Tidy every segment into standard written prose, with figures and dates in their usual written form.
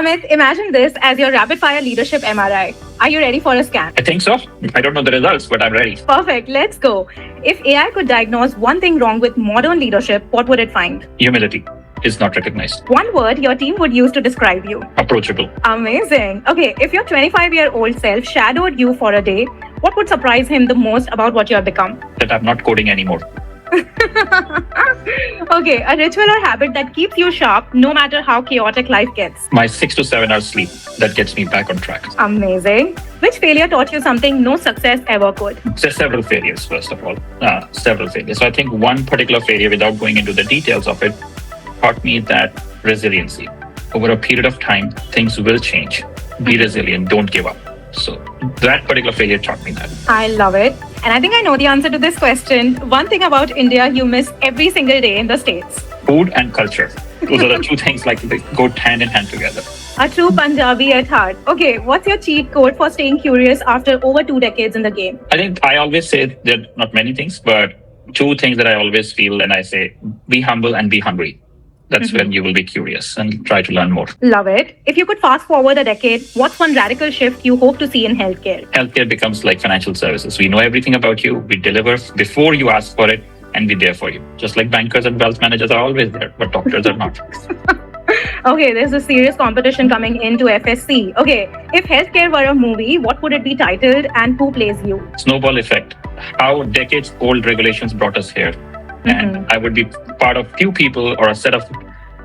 Amit, imagine this as your rapid fire leadership MRI. Are you ready for a scan? I think so. I don't know the results, but I'm ready. Perfect, let's go. If AI could diagnose one thing wrong with modern leadership, what would it find? Humility is not recognized. One word your team would use to describe you. Approachable. Amazing. Okay, if your 25-year-old self shadowed you for a day, what would surprise him the most about what you have become? That I'm not coding anymore. Okay, a ritual or habit that keeps you sharp no matter how chaotic life gets. My 6 to 7 hours sleep, that gets me back on track. Amazing. Which failure taught you something no success ever could? There's several failures, first of all. Several failures. So I think one particular failure, without going into the details of it, taught me that resiliency. Over a period of time, things will change. Be resilient, don't give up. So that particular failure taught me that. I love it. And I think I know the answer to this question. One thing about India you miss every single day in the States. Food and culture. Those are the two things like they go hand in hand together. A true Punjabi at heart. Okay, what's your cheat code for staying curious after over 2 decades in the game? I think I always say there are not many things, but 2 things that I always feel, and I say, be humble and be hungry. That's when you will be curious and try to learn more. Love it. If you could fast forward a decade, what's one radical shift you hope to see in healthcare? Healthcare becomes like financial services. We know everything about you. We deliver before you ask for it, and we're there for you. Just like bankers and wealth managers are always there, but doctors are not. Okay, there's a serious competition coming into FSC. Okay, if healthcare were a movie, what would it be titled and who plays you? Snowball effect. How decades-old regulations brought us here. And I would be part of few people or a set of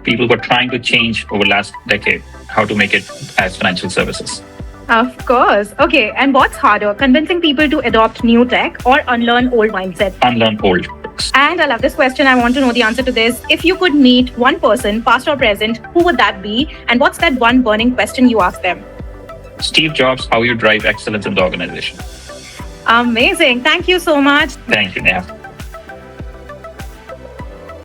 people who are trying to change over last decade how to make it as financial services. Of course. Okay, and what's harder, convincing people to adopt new tech or unlearn old mindset? Unlearn old. And I love this question. I want to know the answer to this. If you could meet one person, past or present, who would that be? And what's that one burning question you ask them? Steve Jobs, how you drive excellence in the organization. Amazing. Thank you so much. Thank you, Neha.